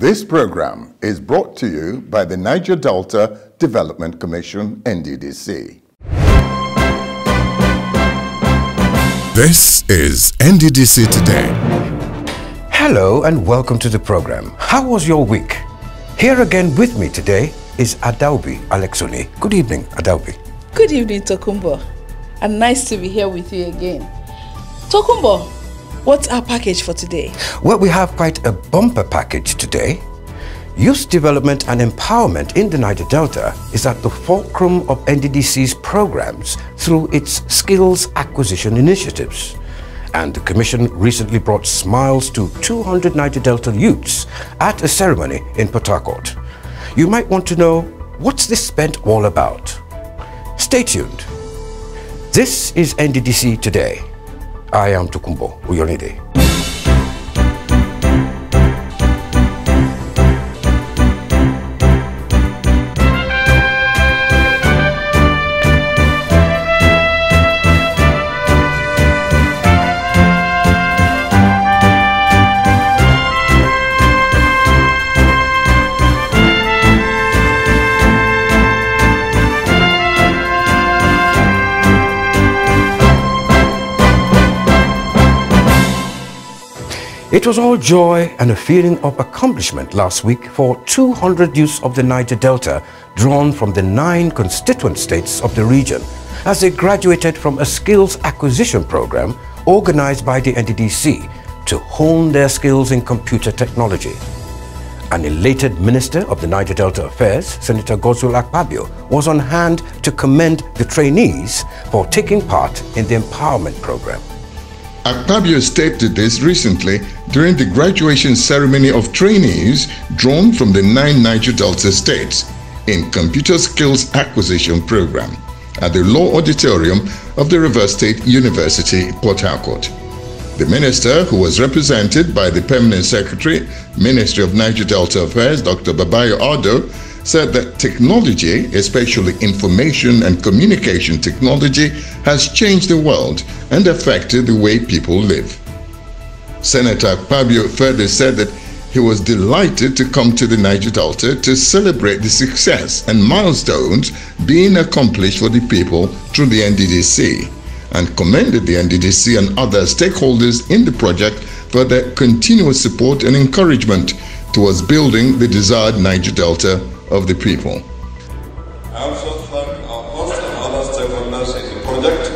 This program is brought to you by the Niger Delta Development Commission, NDDC. This is Nddc Today. Hello and welcome to the program. How was your week? Here again with me today is Adaobi Alexoni. Good evening, Adaobi. Good evening, Tokumbo. And nice to be here with you again. Tokumbo, what's our package for today? Well, we have quite a bumper package today. Youth development and empowerment in the Niger Delta is at the fulcrum of NDDC's programs through its skills acquisition initiatives. And the Commission recently brought smiles to 200 Niger Delta youths at a ceremony in Port Harcourt. You might want to know, what's this event all about? Stay tuned. This is NDDC Today. I am Tokumbo Uyonide. It was all joy and a feeling of accomplishment last week for 200 youths of the Niger Delta drawn from the 9 constituent states of the region as they graduated from a skills acquisition program organized by the NDDC to hone their skills in computer technology. An elated Minister of the Niger Delta Affairs, Senator Godswill Akpabio, was on hand to commend the trainees for taking part in the empowerment program. Akpabio stated this recently during the graduation ceremony of trainees drawn from the 9 Niger Delta states in Computer Skills Acquisition Program at the Law Auditorium of the River State University, Port Harcourt. The minister, who was represented by the Permanent Secretary, Ministry of Niger Delta Affairs, Dr. Babayo Ado, said that technology, especially information and communication technology, has changed the world and affected the way people live. Senator Akpabio further said that he was delighted to come to the Niger Delta to celebrate the success and milestones being accomplished for the people through the NDDC, and commended the NDDC and other stakeholders in the project for their continuous support and encouragement towards building the desired Niger Delta of the people. I also thank our host and other stakeholders in the project,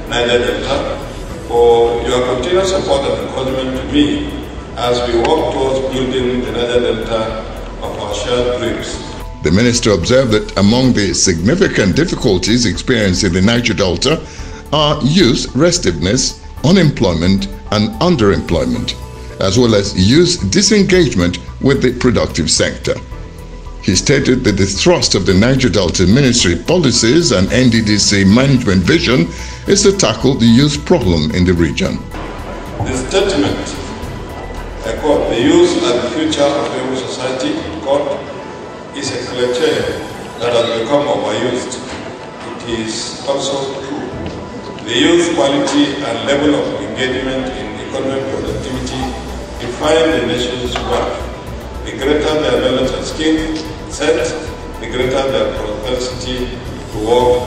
Niger Delta, for your continued support and encouragement to me as we work towards building the Niger Delta of our shared dreams. The minister observed that among the significant difficulties experienced in the Niger Delta are youth restiveness, unemployment, and underemployment, as well as youth disengagement with the productive sector. He stated that the thrust of the Niger Delta Ministry policies and NDDC management vision is to tackle the youth problem in the region. The statement, I quote, "The youth are the future of every society," quote, is a criterion that has become overused. It is also true. The youth quality and level of engagement in economic productivity define the nation's wealth. The greater their knowledge and skill set, the greater their propensity to work,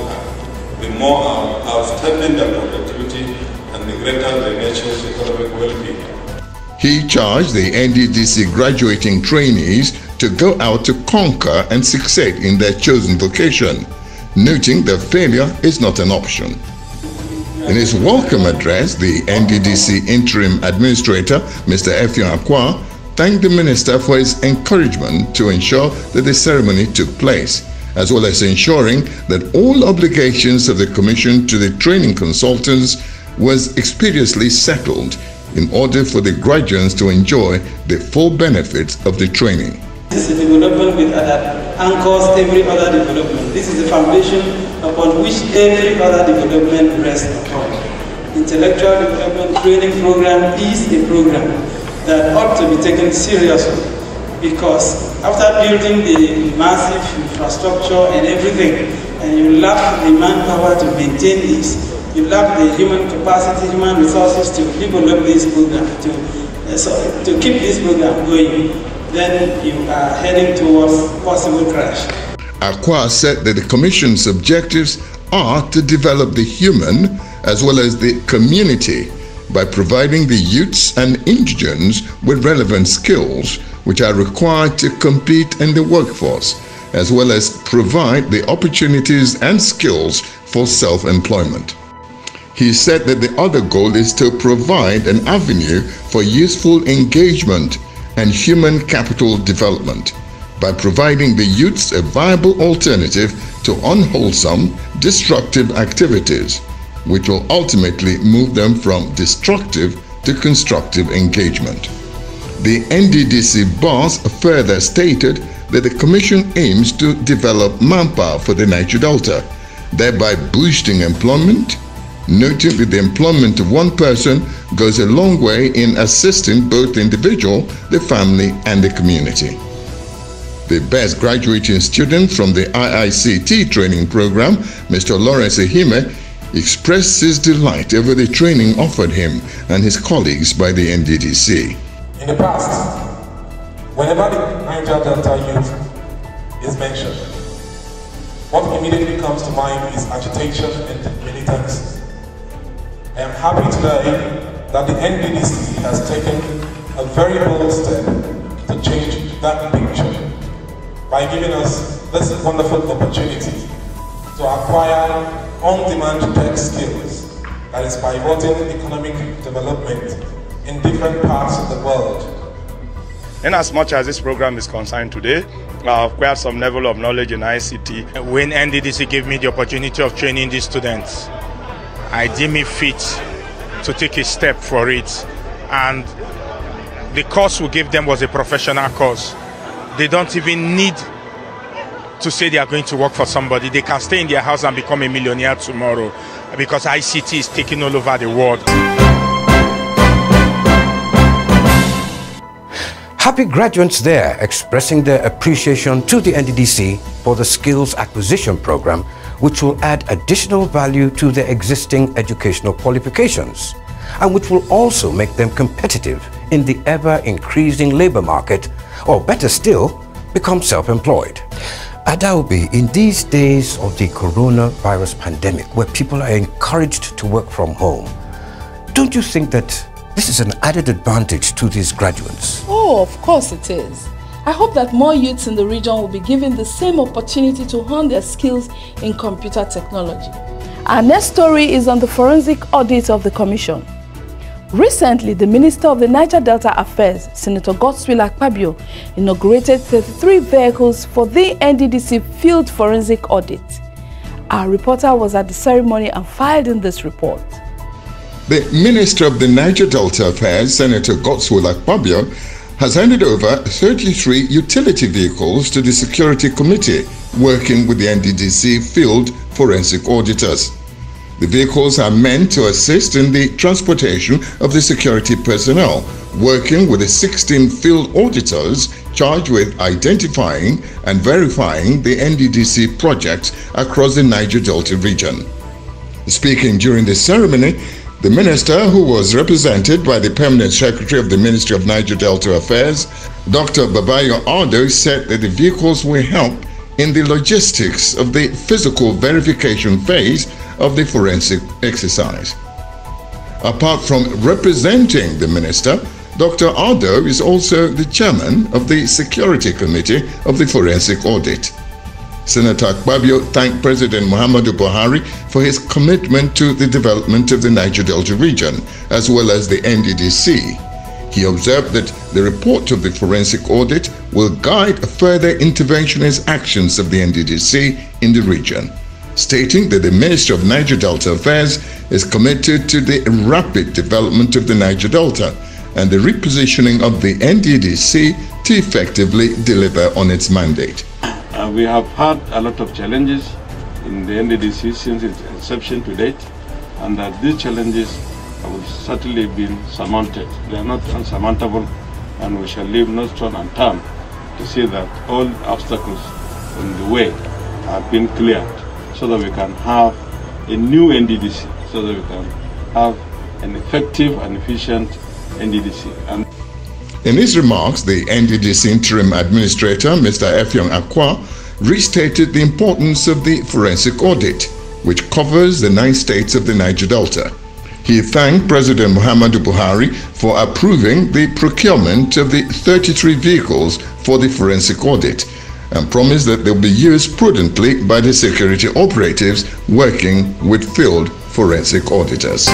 the more outstanding their productivity, and the greater the nation's economic well-being. He charged the NDDC graduating trainees to go out to conquer and succeed in their chosen vocation, noting that failure is not an option. In his welcome address, the NDDC Interim Administrator, Mr. Effiong Akwa, thanked the minister for his encouragement to ensure that the ceremony took place, as well as ensuring that all obligations of the Commission to the training consultants was expeditiously settled in order for the graduates to enjoy the full benefits of the training. This is a development with that anchors every other development. This is the foundation upon which every other development rests upon. Intellectual development training program is a program that ought to be taken seriously, because after building the massive infrastructure and everything, and you lack the manpower to maintain this, you lack the human capacity, human resources to develop this program, to keep this program going. then you are heading towards possible crash. Akwa said that the Commission's objectives are to develop the human as well as the community by providing the youths and indigents with relevant skills which are required to compete in the workforce, as well as provide the opportunities and skills for self-employment. He said that the other goal is to provide an avenue for useful engagement and human capital development by providing the youths a viable alternative to unwholesome, destructive activities, which will ultimately move them from destructive to constructive engagement. The Nddc boss further stated that the Commission aims to develop manpower for the Niger Delta, thereby boosting employment, noting that the employment of one person goes a long way in assisting both the individual, the family, and the community. The best graduating student from the IICT training program, Mr. Lawrence Ehime, expressed his delight over the training offered him and his colleagues by the Nddc. In the past, whenever the Niger Delta youth is mentioned, what immediately comes to mind is agitation and militants. I am happy today that the Nddc has taken a very bold step to change that picture by giving us this wonderful opportunity to acquire on-demand tech skills that is pivoting economic development in different parts of the world. In as much as this program is concerned today, I've acquired some level of knowledge in ICT. When Nddc gave me the opportunity of training these students, I deem it fit to take a step for it. And the course we gave them was a professional course. They don't even need to say they are going to work for somebody. They can stay in their house and become a millionaire tomorrow because ICT is taking all over the world. Happy graduates there expressing their appreciation to the Nddc for the skills acquisition program, which will add additional value to their existing educational qualifications and which will also make them competitive in the ever-increasing labor market, or better still, become self-employed. Adaobi, in these days of the coronavirus pandemic, where people are encouraged to work from home, don't you think that this is an added advantage to these graduates? Oh, of course it is. I hope that more youths in the region will be given the same opportunity to hone their skills in computer technology. Our next story is on the forensic audit of the Commission. Recently, the Minister of the Niger Delta Affairs, Senator Godswill Akpabio, inaugurated 33 vehicles for the Nddc field forensic audit. Our reporter was at the ceremony and filed in this report. The Minister of the Niger Delta Affairs, Senator Godswill Akpabio, has handed over 33 utility vehicles to the Security Committee working with the Nddc field forensic auditors. The vehicles are meant to assist in the transportation of the security personnel working with the 16 field auditors charged with identifying and verifying the Nddc projects across the Niger Delta region. Speaking during the ceremony, the minister, who was represented by the Permanent Secretary of the Ministry of Niger Delta Affairs, Dr. Babayo Ardo, said that the vehicles will help in the logistics of the physical verification phase of the forensic exercise. Apart from representing the minister, Dr. Ardo is also the chairman of the Security Committee of the Forensic Audit. Senator Akpabio thanked President Muhammadu Buhari for his commitment to the development of the Niger Delta region, as well as the Nddc. He observed that the report of the forensic audit will guide further interventionist actions of the Nddc in the region, stating that the Ministry of Niger Delta Affairs is committed to the rapid development of the Niger Delta and the repositioning of the Nddc to effectively deliver on its mandate. We have had a lot of challenges in the Nddc since its inception to date, and that these challenges have certainly been surmounted. They are not unsurmountable, and we shall leave no stone unturned to see that all obstacles in the way have been cleared, so that we can have a new Nddc, so that we can have an effective and efficient Nddc. In his remarks, the NDDC Interim Administrator, Mr. Effiong Akwa, restated the importance of the forensic audit, which covers the 9 states of the Niger Delta. He thanked President Muhammadu Buhari for approving the procurement of the 33 vehicles for the forensic audit and promised that they will be used prudently by the security operatives working with field forensic auditors.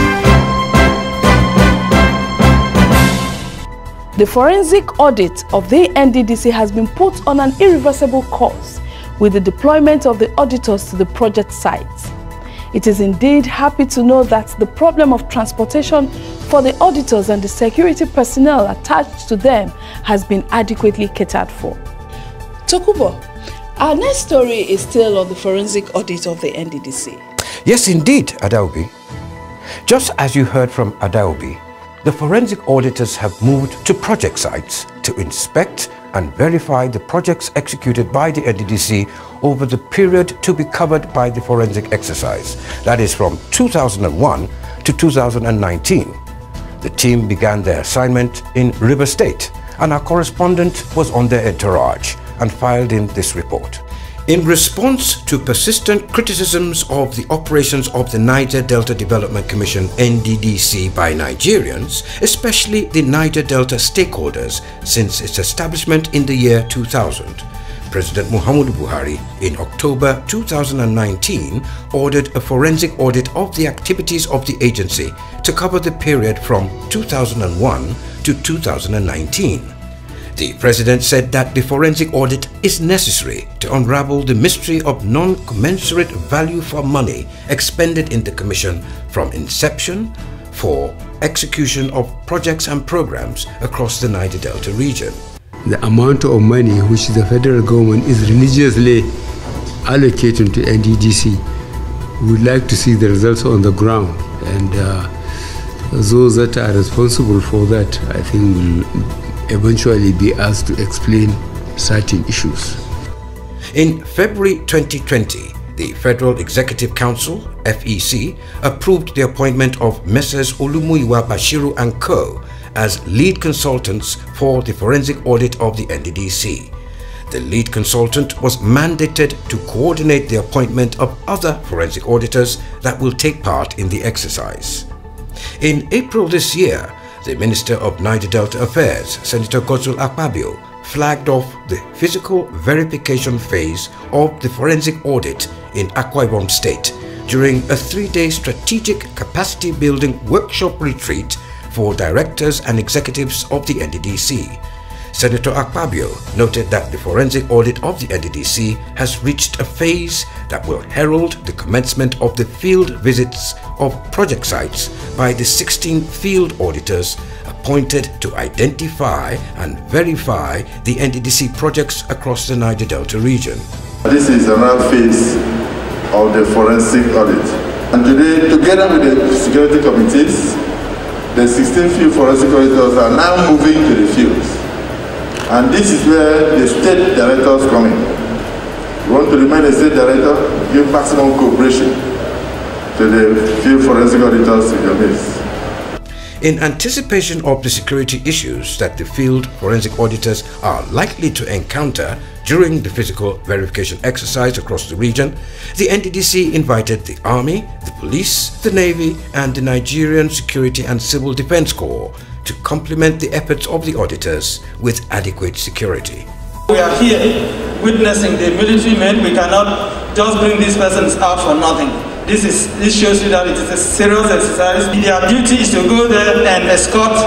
The forensic audit of the NDDC has been put on an irreversible course with the deployment of the auditors to the project sites. It is indeed happy to know that the problem of transportation for the auditors and the security personnel attached to them has been adequately catered for. Tokubo, our next story is still on the forensic audit of the NDDC. Yes, indeed, Adaobi. Just as you heard from Adaobi, the forensic auditors have moved to project sites to inspect and verify the projects executed by the NDDC over the period to be covered by the forensic exercise. That is from 2001 to 2019. The team began their assignment in River State, and our correspondent was on their entourage and filed in this report. In response to persistent criticisms of the operations of the Niger Delta Development Commission (NDDC) by Nigerians, especially the Niger Delta stakeholders, since its establishment in the year 2000, President Muhammadu Buhari in October 2019 ordered a forensic audit of the activities of the agency to cover the period from 2001 to 2019. The President said that the forensic audit is necessary to unravel the mystery of non-commensurate value for money expended in the Commission from inception for execution of projects and programs across the Niger Delta region. The amount of money which the federal government is religiously allocating to NDDC, we would like to see the results on the ground, and those that are responsible for that, I think, will eventually be asked to explain certain issues. In February 2020, the Federal Executive Council, FEC, approved the appointment of Messrs. Olumuyiwa Bashiru and Co. as lead consultants for the forensic audit of the NDDC. The lead consultant was mandated to coordinate the appointment of other forensic auditors that will take part in the exercise. In April this year, the Minister of Niger Delta Affairs, Senator Godswill Akpabio, flagged off the physical verification phase of the forensic audit in Akwa Ibom State during a 3-day strategic capacity building workshop retreat for directors and executives of the NDDC. Senator Akpabio noted that the forensic audit of the NDDC has reached a phase that will herald the commencement of the field visits of project sites by the 16 field auditors appointed to identify and verify the NDDC projects across the Niger Delta region. This is another phase of the forensic audit. And today, together with the security committees, the 16 field forensic auditors are now moving to the fields. And this is where the state directors come in. We want to remain a state director, give maximum cooperation to the field forensic auditors in your midst. In anticipation of the security issues that the field forensic auditors are likely to encounter during the physical verification exercise across the region, the NDDC invited the Army, the Police, the Navy, and the Nigerian Security and Civil Defense Corps to complement the efforts of the auditors with adequate security. We are here witnessing the military men. We cannot just bring these persons out for nothing. This shows you that it is a serious exercise. Their duty is to go there and escort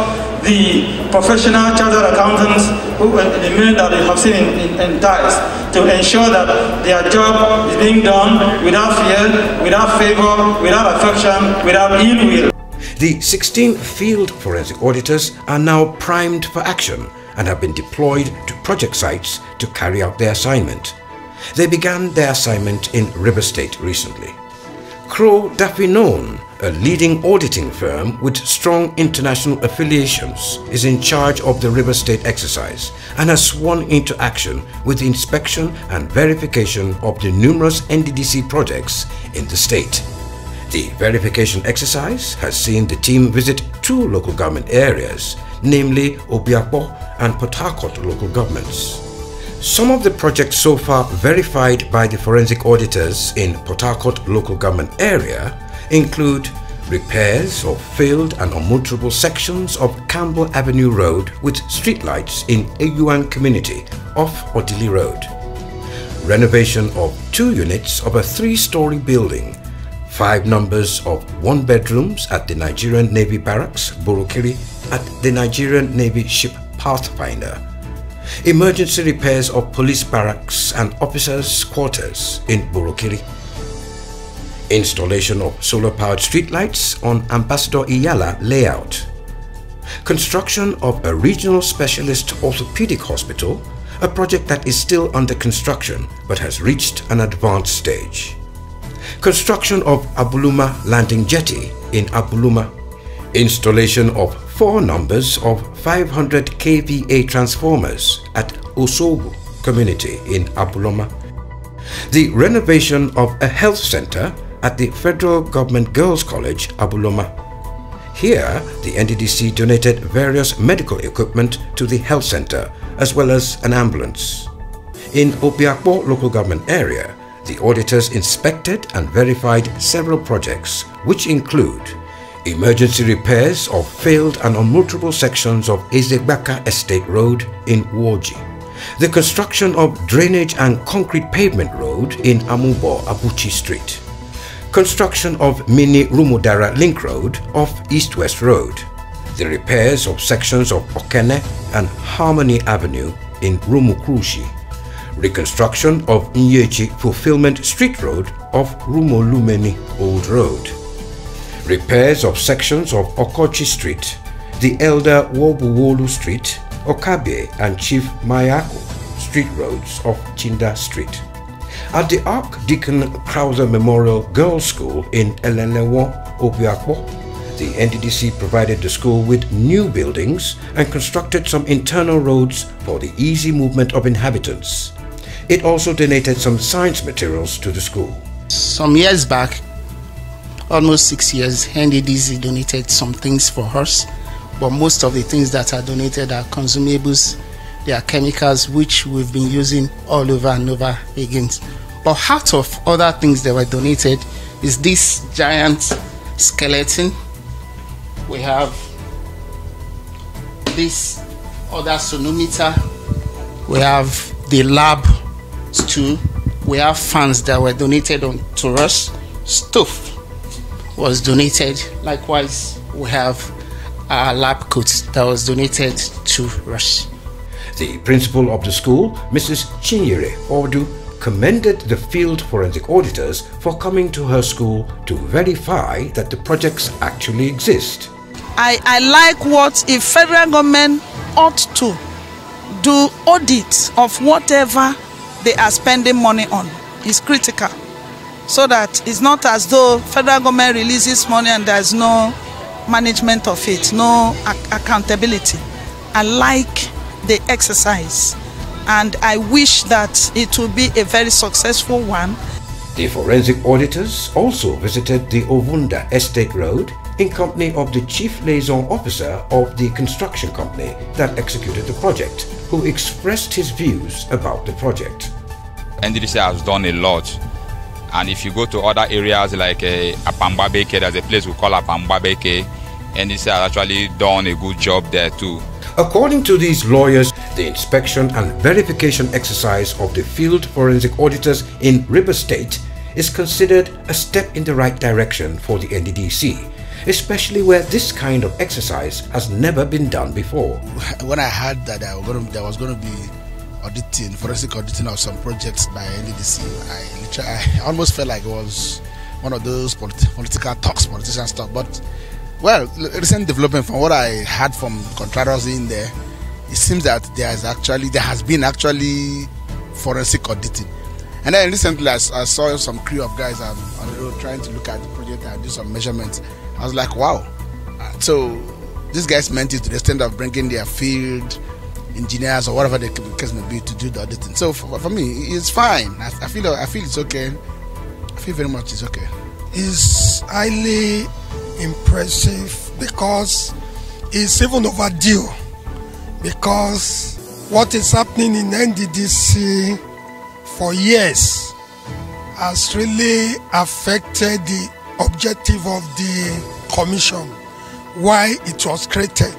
the professional chartered accountants, the men that they have seen in ties, to ensure that their job is being done without fear, without favor, without affection, without ill will. The 16 field forensic auditors are now primed for action and have been deployed to project sites to carry out their assignment. They began their assignment in River State recently. Crow Dafinon, a leading auditing firm with strong international affiliations, is in charge of the River State exercise and has sworn into action with the inspection and verification of the numerous NDDC projects in the state. The verification exercise has seen the team visit 2 local government areas, namely Obiakpo and Port Harcourt local governments. Some of the projects so far verified by the forensic auditors in Port Harcourt local government area include repairs of failed and unmotorable sections of Campbell Avenue Road with streetlights in Eyuan community off Odili Road, renovation of 2 units of a 3-story building, 5 numbers of 1 bedrooms at the Nigerian Navy Barracks, Borokiri, at the Nigerian Navy Ship Pathfinder, emergency repairs of police barracks and officers' quarters in Borokiri, installation of solar-powered streetlights on Ambassador Iyala layout, construction of a regional specialist orthopedic hospital, a project that is still under construction but has reached an advanced stage, construction of Abuluma landing jetty in Abuluma, installation of 4 numbers of 500 kVA transformers at Osogu community in Abuluma, the renovation of a health center at the Federal Government Girls College, Abuloma. Here, the Nddc donated various medical equipment to the health center as well as an ambulance. In Obiakpo local government area, the auditors inspected and verified several projects which include emergency repairs of failed and unmotorable sections of Ezegbaka Estate Road in Woji, the construction of drainage and concrete pavement road in Amubo Abuchi Street, construction of Mini Rumudara Link Road off East-West Road, the repairs of sections of Okene and Harmony Avenue in Rumukrushi, reconstruction of Nyechi Fulfillment Street Road off Rumolumeni Old Road, repairs of sections of Okochi Street, the Elder Wobuwolu Street, Okabe and Chief Mayako Street Roads off Chinda Street. At the Archdeacon Krauser Memorial Girls' School in Elenewo, Obiakpo, the Nddc provided the school with new buildings and constructed some internal roads for the easy movement of inhabitants. It also donated some science materials to the school. Some years back, almost 6 years, Nddc donated some things for us, but most of the things that are donated are consumables. They are chemicals which we've been using all over and over again. But out of other things that were donated is this giant skeleton. We have this other sonometer. We have the lab stool. We have fans that were donated to us. Stove was donated. Likewise, we have our lab coat that was donated to us. The principal of the school, Mrs. Chinyere Ordu, commended the field forensic auditors for coming to her school to verify that the projects actually exist. I like what if federal government ought to do audit of whatever they are spending money on. Is critical, so that it's not as though federal government releases money and there's no management of it, no accountability. I like the exercise, and I wish that it will be a very successful one. The forensic auditors also visited the Ovunda Estate Road in company of the Chief Liaison Officer of the construction company that executed the project, who expressed his views about the project. Nddc has done a lot, and if you go to other areas like Apambabeke, there's a place we call Apambabeke, Nddc has actually done a good job there too. According to these lawyers, the inspection and verification exercise of the field forensic auditors in River State is considered a step in the right direction for the Nddc, especially where this kind of exercise has never been done before. When I heard that there was going to be auditing, forensic auditing of some projects by Nddc, I almost felt like it was one of those political talks, politician stuff. But well, recent development from what I heard from contractors in there, it seems that there has been actually forensic auditing. And then recently I saw some crew of guys on the road trying to look at the project and do some measurements. I was like, wow. So these guys meant it to the extent of bringing their field engineers or whatever the case may be to do the auditing. So for me, it's fine. I feel it's okay. I feel very much it's okay. It's highly impressive because it's even overdue because what is happening in NDDC for years has really affected the objective of the commission, why it was created.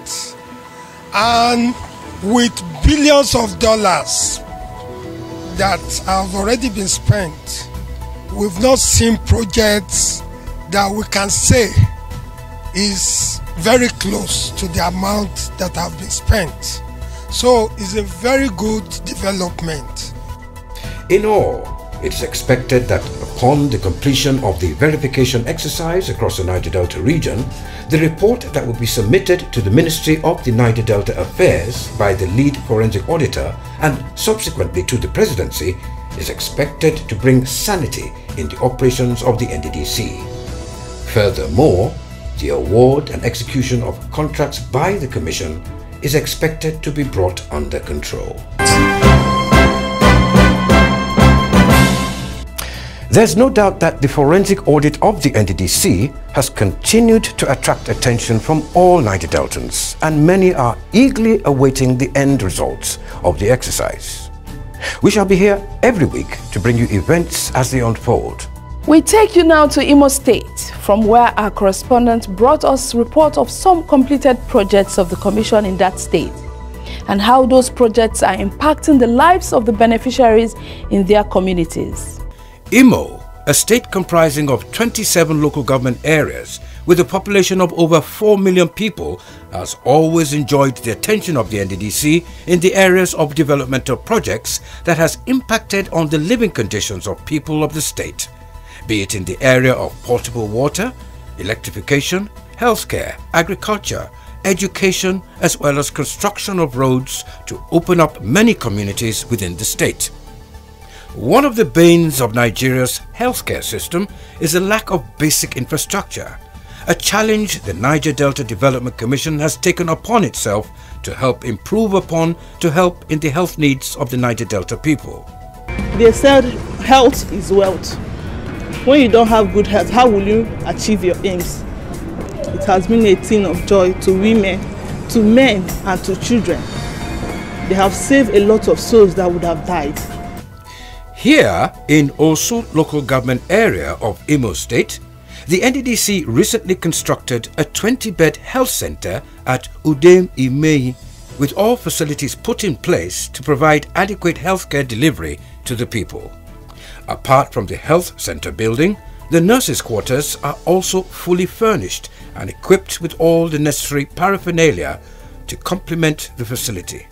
And with billions of dollars that have already been spent, we've not seen projects that we can say is very close to the amount that have been spent. So it's a very good development. In all, it is expected that upon the completion of the verification exercise across the Niger Delta region, the report that will be submitted to the Ministry of the Niger Delta Affairs by the lead forensic auditor and subsequently to the presidency is expected to bring sanity in the operations of the NDDC. Furthermore, the award and execution of contracts by the Commission is expected to be brought under control. There's no doubt that the forensic audit of the NDDC has continued to attract attention from all Niger Deltans, and many are eagerly awaiting the end results of the exercise. We shall be here every week to bring you events as they unfold. We take you now to Imo State, from where our correspondent brought us report of some completed projects of the Commission in that state, and how those projects are impacting the lives of the beneficiaries in their communities. Imo, a state comprising of 27 local government areas with a population of over 4 million people, has always enjoyed the attention of the NDDC in the areas of developmental projects that has impacted on the living conditions of people of the state, be it in the area of potable water, electrification, healthcare, agriculture, education, as well as construction of roads to open up many communities within the state. One of the banes of Nigeria's healthcare system is a lack of basic infrastructure, a challenge the Niger Delta Development Commission has taken upon itself to help improve upon, to help in the health needs of the Niger Delta people. They said health is wealth. When you don't have good health, how will you achieve your aims? It has been a thing of joy to women, to men, and to children. They have saved a lot of souls that would have died. Here in Osu local government area of Imo State, the NDDC recently constructed a 20-bed health center at Udem Imehi, with all facilities put in place to provide adequate healthcare delivery to the people. Apart from the health center building, the nurses' quarters are also fully furnished and equipped with all the necessary paraphernalia to complement the facility.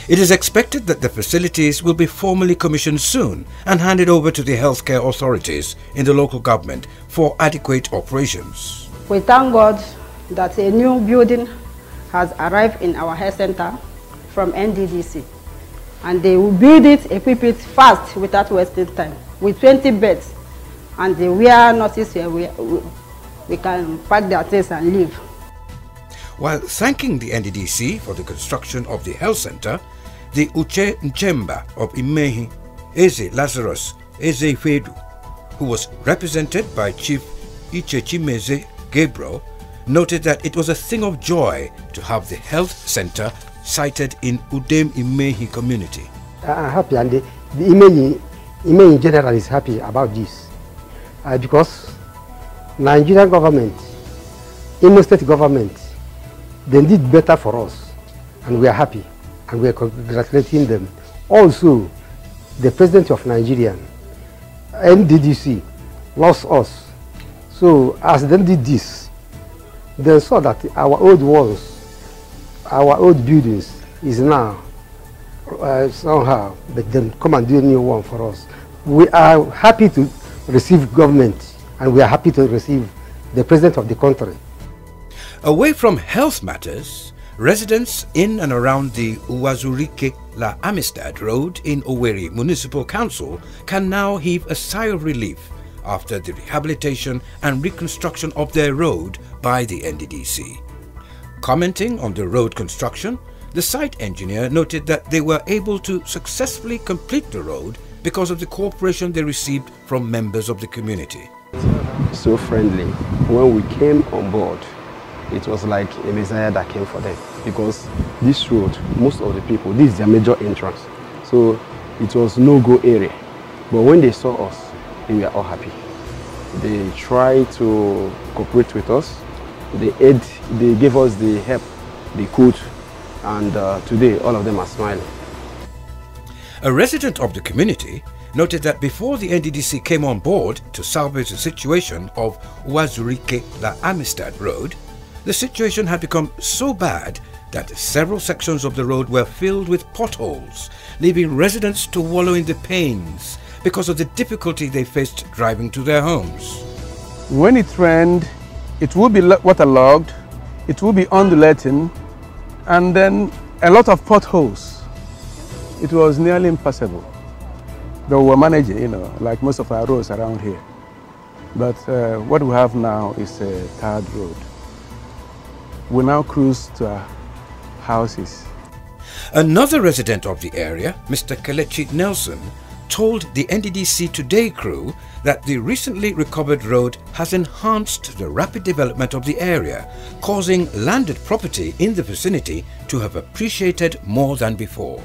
It is expected that the facilities will be formally commissioned soon and handed over to the healthcare authorities in the local government for adequate operations. We thank God that a new building has arrived in our health center from NDDC, and they will build it, equip it fast without wasting time, with 20 beds, and where nurses here, we can pack their things and leave. While thanking the NDDC for the construction of the health center, the Uche Nchemba of Imehi, Eze Lazarus Eze Fedu, who was represented by Chief Ichechimeze Gabriel, noted that it was a thing of joy to have the health center sited in Udem Imehi community. I'm happy, and the Imehi in general is happy about this because Nigerian government, Imo State government, they did better for us, and we are happy, and we are congratulating them. Also, the president of Nigeria, NDDC, lost us. So as they did this, they saw that our old walls, our old buildings is now somehow, but then come and do a new one for us. We are happy to receive government, and we are happy to receive the president of the country. Away from health matters, residents in and around the Uwazurike La Amistad Road in Owerri Municipal Council can now heave a sigh of relief after the rehabilitation and reconstruction of their road by the NDDC. Commenting on the road construction, the site engineer noted that they were able to successfully complete the road because of the cooperation they received from members of the community. So friendly. When we came on board, it was like a messiah that came for them. because this road, most of the people, this is their major entrance. So it was no-go area. But when they saw us, they were all happy. They tried to cooperate with us. They gave us the help they could, and today all of them are smiling. A resident of the community noted that before the NDDC came on board to salvage the situation of Uwazurike-La Amistad Road, the situation had become so bad that several sections of the road were filled with potholes, leaving residents to wallow in the pains because of the difficulty they faced driving to their homes. When it rained, it will be waterlogged, it will be undulating, and then a lot of potholes. It was nearly impossible. But we were managing, you know, like most of our roads around here. But what we have now is a tarred road. We now cruise to our houses. Another resident of the area, Mr. Kelechi Nelson, told the Nddc Today crew that the recently recovered road has enhanced the rapid development of the area, causing landed property in the vicinity to have appreciated more than before.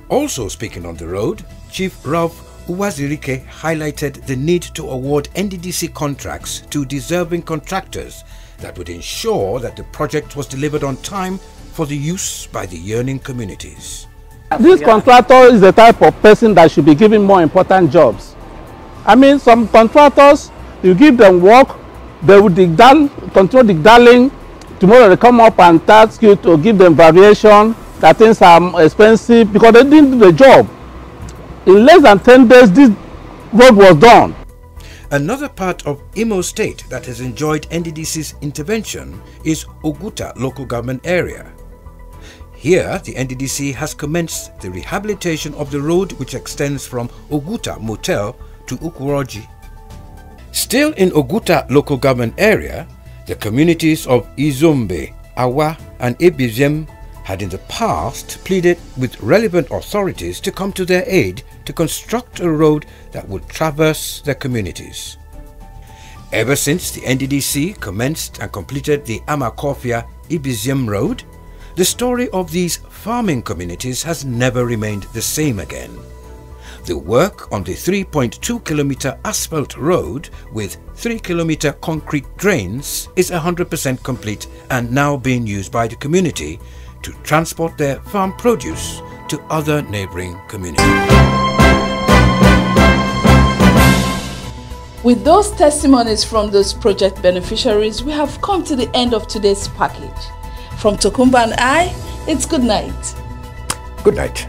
Also speaking on the road, Chief Ralph Uwazirike highlighted the need to award NDDC contracts to deserving contractors that would ensure that the project was delivered on time for the use by the yearning communities. This contractor is the type of person that should be given more important jobs. I mean, some contractors, you give them work, they will continue dig-dalling. Tomorrow they come up and task you to give them variation, that things are expensive because they didn't do the job. In less than 10 days, this road was done. Another part of Imo State that has enjoyed NDDC's intervention is Oguta local government area. Here, the NDDC has commenced the rehabilitation of the road which extends from Oguta Motel to Ukuroji. Still in Oguta local government area, the communities of Izombe, Awa and Ebizem had in the past pleaded with relevant authorities to come to their aid to construct a road that would traverse their communities. Ever since the NDDC commenced and completed the Amakofia Ibizem Road, the story of these farming communities has never remained the same again. The work on the 3.2-kilometer asphalt road with 3-kilometer concrete drains is 100% complete and now being used by the community to transport their farm produce to other neighboring communities. With those testimonies from those project beneficiaries, we have come to the end of today's package. From Tokumba and I, it's good night. Good night.